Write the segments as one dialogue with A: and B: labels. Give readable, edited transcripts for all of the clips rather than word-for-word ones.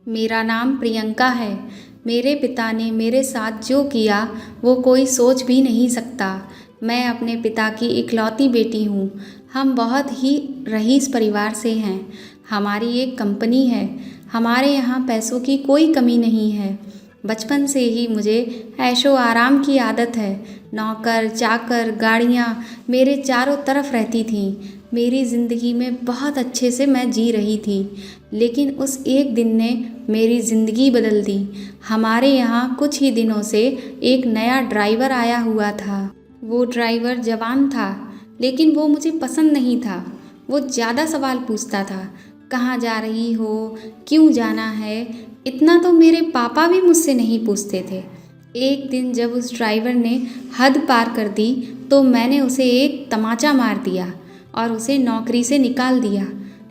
A: मेरा नाम प्रियंका है। मेरे पिता ने मेरे साथ जो किया वो कोई सोच भी नहीं सकता। मैं अपने पिता की इकलौती बेटी हूँ। हम बहुत ही रईस परिवार से हैं। हमारी एक कंपनी है। हमारे यहाँ पैसों की कोई कमी नहीं है। बचपन से ही मुझे ऐशो आराम की आदत है। नौकर चाकर गाड़ियाँ मेरे चारों तरफ रहती थीं। मेरी ज़िंदगी में बहुत अच्छे से मैं जी रही थी, लेकिन उस एक दिन ने मेरी ज़िंदगी बदल दी। हमारे यहाँ कुछ ही दिनों से एक नया ड्राइवर आया हुआ था। वो ड्राइवर जवान था, लेकिन वो मुझे पसंद नहीं था। वो ज़्यादा सवाल पूछता था, कहाँ जा रही हो, क्यों जाना है। इतना तो मेरे पापा भी मुझसे नहीं पूछते थे। एक दिन जब उस ड्राइवर ने हद पार कर दी तो मैंने उसे एक तमाचा मार दिया और उसे नौकरी से निकाल दिया।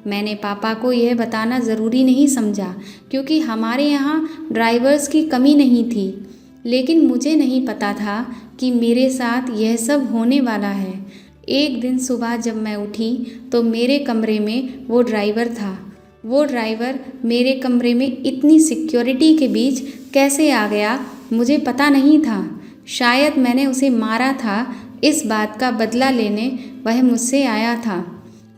A: मैंने पापा को यह बताना ज़रूरी नहीं समझा, क्योंकि हमारे यहाँ ड्राइवर्स की कमी नहीं थी। लेकिन मुझे नहीं पता था कि मेरे साथ यह सब होने वाला है। एक दिन सुबह जब मैं उठी तो मेरे कमरे में वो ड्राइवर था। वो ड्राइवर मेरे कमरे में इतनी सिक्योरिटी के बीच कैसे आ गया मुझे पता नहीं था। शायद मैंने उसे मारा था, इस बात का बदला लेने वह मुझसे आया था।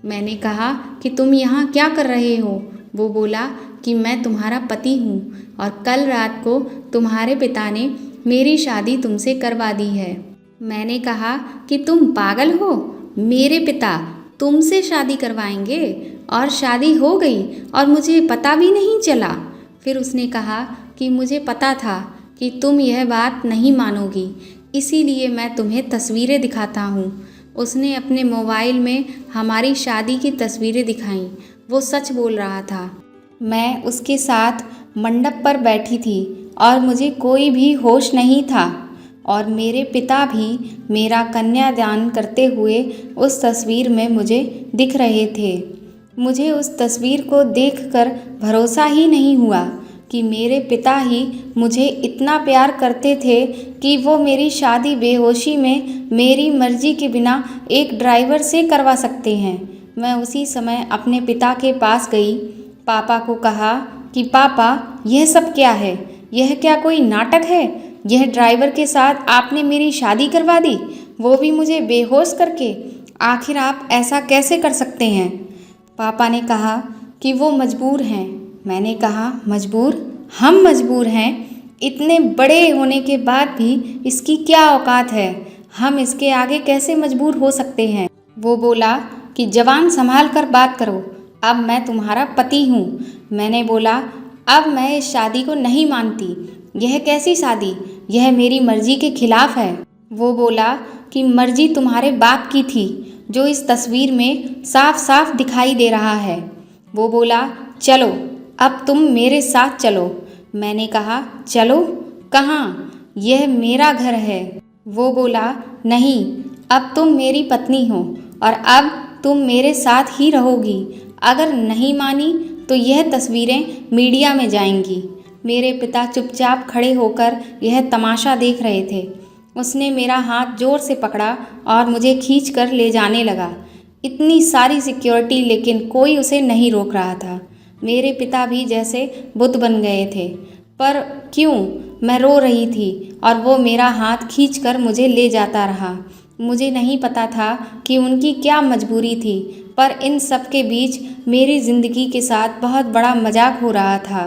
A: मैंने कहा कि तुम यहाँ क्या कर रहे हो? वो बोला कि मैं तुम्हारा पति हूँ और कल रात को तुम्हारे पिता ने मेरी शादी तुमसे करवा दी है। मैंने कहा कि तुम पागल हो? मेरे पिता तुमसे शादी करवाएंगे? और शादी हो गई और मुझे पता भी नहीं चला। फिर उसने कहा कि मुझे पता था कि तुम यह बात नहीं मानोगी, इसीलिए मैं तुम्हें तस्वीरें दिखाता हूँ। उसने अपने मोबाइल में हमारी शादी की तस्वीरें दिखाईं। वो सच बोल रहा था। मैं उसके साथ मंडप पर बैठी थी और मुझे कोई भी होश नहीं था, और मेरे पिता भी मेरा कन्यादान करते हुए उस तस्वीर में मुझे दिख रहे थे। मुझे उस तस्वीर को देखकर भरोसा ही नहीं हुआ कि मेरे पिता ही मुझे इतना प्यार करते थे कि वो मेरी शादी बेहोशी में मेरी मर्जी के बिना एक ड्राइवर से करवा सकते हैं। मैं उसी समय अपने पिता के पास गई। पापा को कहा कि पापा, यह सब क्या है? यह क्या कोई नाटक है? यह ड्राइवर के साथ आपने मेरी शादी करवा दी, वो भी मुझे बेहोश करके। आखिर आप ऐसा कैसे कर सकते हैं? पापा ने कहा कि वो मजबूर हैं। मैंने कहा, मजबूर? हम मजबूर हैं? इतने बड़े होने के बाद भी इसकी क्या औकात है? हम इसके आगे कैसे मजबूर हो सकते हैं? वो बोला कि जवान संभाल कर बात करो, अब मैं तुम्हारा पति हूँ। मैंने बोला, अब मैं इस शादी को नहीं मानती। यह कैसी शादी? यह मेरी मर्जी के खिलाफ है। वो बोला कि मर्जी तुम्हारे बाप की थी, जो इस तस्वीर में साफ साफ दिखाई दे रहा है। वो बोला, चलो अब तुम मेरे साथ चलो। मैंने कहा, चलो कहाँ? यह मेरा घर है। वो बोला, नहीं, अब तुम मेरी पत्नी हो और अब तुम मेरे साथ ही रहोगी। अगर नहीं मानी तो यह तस्वीरें मीडिया में जाएंगी। मेरे पिता चुपचाप खड़े होकर यह तमाशा देख रहे थे। उसने मेरा हाथ जोर से पकड़ा और मुझे खींच कर ले जाने लगा। इतनी सारी सिक्योरिटी, लेकिन कोई उसे नहीं रोक रहा था। मेरे पिता भी जैसे बुत बन गए थे। पर क्यों? मैं रो रही थी और वो मेरा हाथ खींचकर मुझे ले जाता रहा। मुझे नहीं पता था कि उनकी क्या मजबूरी थी, पर इन सब के बीच मेरी ज़िंदगी के साथ बहुत बड़ा मजाक हो रहा था।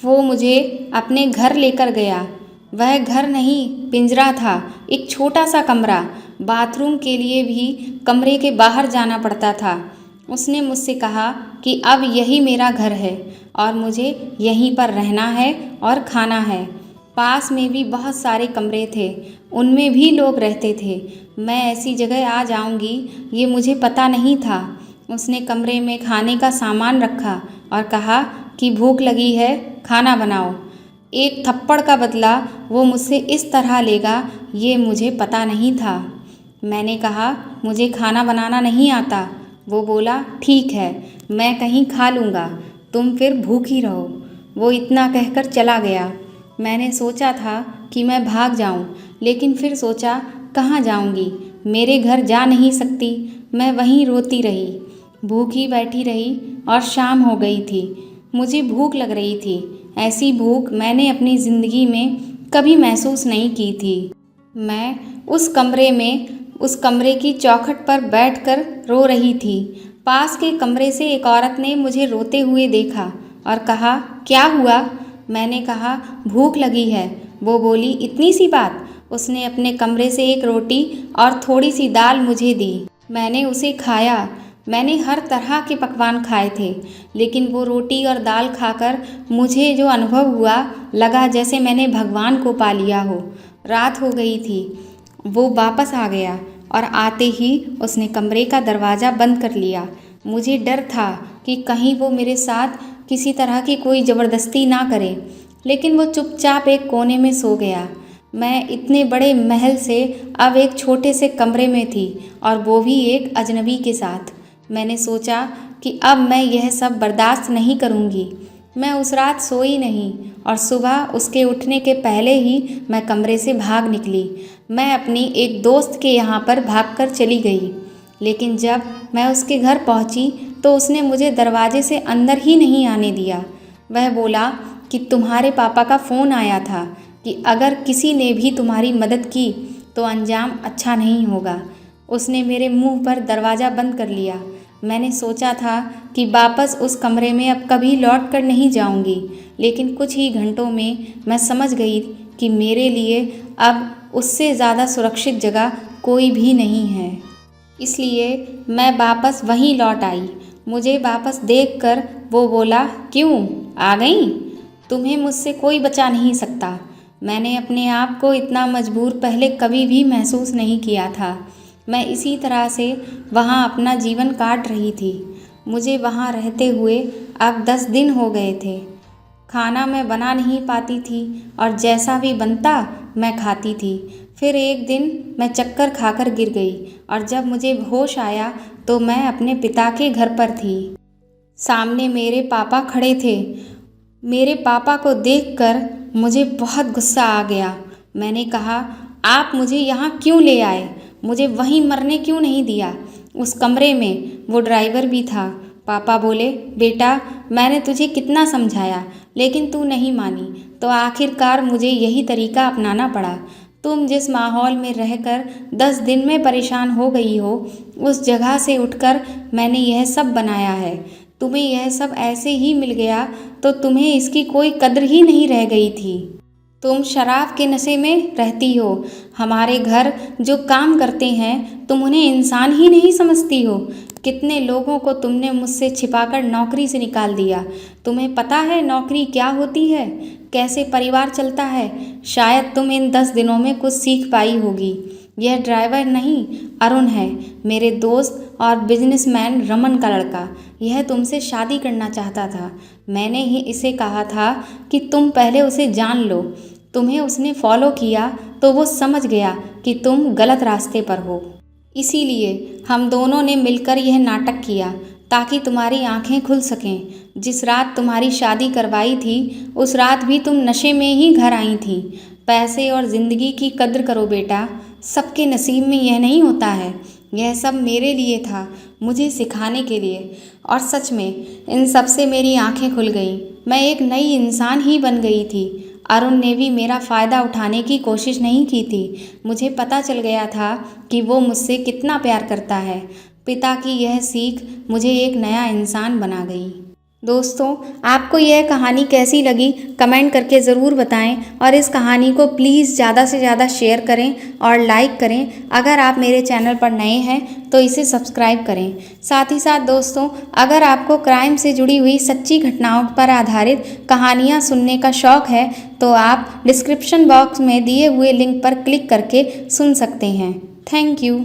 A: वो मुझे अपने घर लेकर गया। वह घर नहीं, पिंजरा था, एक छोटा सा कमरा। बाथरूम के लिए भी कमरे के बाहर जाना पड़ता था। उसने मुझसे कहा कि अब यही मेरा घर है और मुझे यहीं पर रहना है और खाना है। पास में भी बहुत सारे कमरे थे, उनमें भी लोग रहते थे। मैं ऐसी जगह आ जाऊंगी ये मुझे पता नहीं था। उसने कमरे में खाने का सामान रखा और कहा कि भूख लगी है, खाना बनाओ। एक थप्पड़ का बदला वो मुझसे इस तरह लेगा ये मुझे पता नहीं था। मैंने कहा, मुझे खाना बनाना नहीं आता। वो बोला, ठीक है, मैं कहीं खा लूँगा, तुम फिर भूखी रहो। वो इतना कहकर चला गया। मैंने सोचा था कि मैं भाग जाऊं, लेकिन फिर सोचा कहाँ जाऊंगी, मेरे घर जा नहीं सकती। मैं वहीं रोती रही, भूखी बैठी रही और शाम हो गई थी। मुझे भूख लग रही थी, ऐसी भूख मैंने अपनी ज़िंदगी में कभी महसूस नहीं की थी। मैं उस कमरे की चौखट पर बैठकर रो रही थी। पास के कमरे से एक औरत ने मुझे रोते हुए देखा और कहा, क्या हुआ? मैंने कहा, भूख लगी है। वो बोली, इतनी सी बात? उसने अपने कमरे से एक रोटी और थोड़ी सी दाल मुझे दी। मैंने उसे खाया। मैंने हर तरह के पकवान खाए थे, लेकिन वो रोटी और दाल खाकर मुझे जो अनुभव हुआ, लगा जैसे मैंने भगवान को पा लिया हो। रात हो गई थी। वो वापस आ गया और आते ही उसने कमरे का दरवाज़ा बंद कर लिया। मुझे डर था कि कहीं वो मेरे साथ किसी तरह की कोई ज़बरदस्ती ना करे, लेकिन वो चुपचाप एक कोने में सो गया। मैं इतने बड़े महल से अब एक छोटे से कमरे में थी, और वो भी एक अजनबी के साथ। मैंने सोचा कि अब मैं यह सब बर्दाश्त नहीं करूँगी। मैं उस रात सोई नहीं और सुबह उसके उठने के पहले ही मैं कमरे से भाग निकली। मैं अपनी एक दोस्त के यहाँ पर भागकर चली गई, लेकिन जब मैं उसके घर पहुँची तो उसने मुझे दरवाजे से अंदर ही नहीं आने दिया। वह बोला कि तुम्हारे पापा का फ़ोन आया था कि अगर किसी ने भी तुम्हारी मदद की तो अंजाम अच्छा नहीं होगा। उसने मेरे मुंह पर दरवाज़ा बंद कर लिया। मैंने सोचा था कि वापस उस कमरे में अब कभी लौट कर नहीं जाऊंगी, लेकिन कुछ ही घंटों में मैं समझ गई कि मेरे लिए अब उससे ज़्यादा सुरक्षित जगह कोई भी नहीं है। इसलिए मैं वापस वहीं लौट आई। मुझे वापस देखकर वो बोला, क्यों आ गई? तुम्हें मुझसे कोई बचा नहीं सकता। मैंने अपने आप को इतना मजबूर पहले कभी भी महसूस नहीं किया था। मैं इसी तरह से वहाँ अपना जीवन काट रही थी। मुझे वहाँ रहते हुए अब 10 दिन हो गए थे। खाना मैं बना नहीं पाती थी और जैसा भी बनता मैं खाती थी। फिर एक दिन मैं चक्कर खाकर गिर गई और जब मुझे होश आया तो मैं अपने पिता के घर पर थी। सामने मेरे पापा खड़े थे। मेरे पापा को देखकर मुझे बहुत गुस्सा आ गया। मैंने कहा, आप मुझे यहाँ क्यों ले आए? मुझे वहीं मरने क्यों नहीं दिया? उस कमरे में वो ड्राइवर भी था। पापा बोले, बेटा मैंने तुझे कितना समझाया, लेकिन तू नहीं मानी, तो आखिरकार मुझे यही तरीका अपनाना पड़ा। तुम जिस माहौल में रहकर 10 दिन में परेशान हो गई हो, उस जगह से उठकर मैंने यह सब बनाया है। तुम्हें यह सब ऐसे ही मिल गया तो तुम्हें इसकी कोई कद्र ही नहीं रह गई थी। तुम शराब के नशे में रहती हो। हमारे घर जो काम करते हैं तुम उन्हें इंसान ही नहीं समझती हो। कितने लोगों को तुमने मुझसे छिपाकर नौकरी से निकाल दिया। तुम्हें पता है नौकरी क्या होती है, कैसे परिवार चलता है? शायद तुम इन 10 दिनों में कुछ सीख पाई होगी। यह ड्राइवर नहीं, अरुण है, मेरे दोस्त और बिजनेसमैन रमन का लड़का। यह तुमसे शादी करना चाहता था। मैंने ही इसे कहा था कि तुम पहले उसे जान लो। तुम्हें उसने फॉलो किया तो वो समझ गया कि तुम गलत रास्ते पर हो। इसीलिए हम दोनों ने मिलकर यह नाटक किया ताकि तुम्हारी आंखें खुल सकें। जिस रात तुम्हारी शादी करवाई थी उस रात भी तुम नशे में ही घर आई थी। पैसे और ज़िंदगी की कद्र करो बेटा, सबके नसीब में यह नहीं होता है। यह सब मेरे लिए था, मुझे सिखाने के लिए, और सच में इन सब से मेरी आंखें खुल गईं। मैं एक नई इंसान ही बन गई थी। अरुण ने भी मेरा फ़ायदा उठाने की कोशिश नहीं की थी। मुझे पता चल गया था कि वो मुझसे कितना प्यार करता है। पिता की यह सीख मुझे एक नया इंसान बना गई। दोस्तों, आपको यह कहानी कैसी लगी कमेंट करके ज़रूर बताएं, और इस कहानी को प्लीज़ ज़्यादा से ज़्यादा शेयर करें और लाइक करें। अगर आप मेरे चैनल पर नए हैं तो इसे सब्सक्राइब करें। साथ ही साथ दोस्तों, अगर आपको क्राइम से जुड़ी हुई सच्ची घटनाओं पर आधारित कहानियाँ सुनने का शौक़ है तो आप डिस्क्रिप्शन बॉक्स में दिए हुए लिंक पर क्लिक करके सुन सकते हैं। Thank you.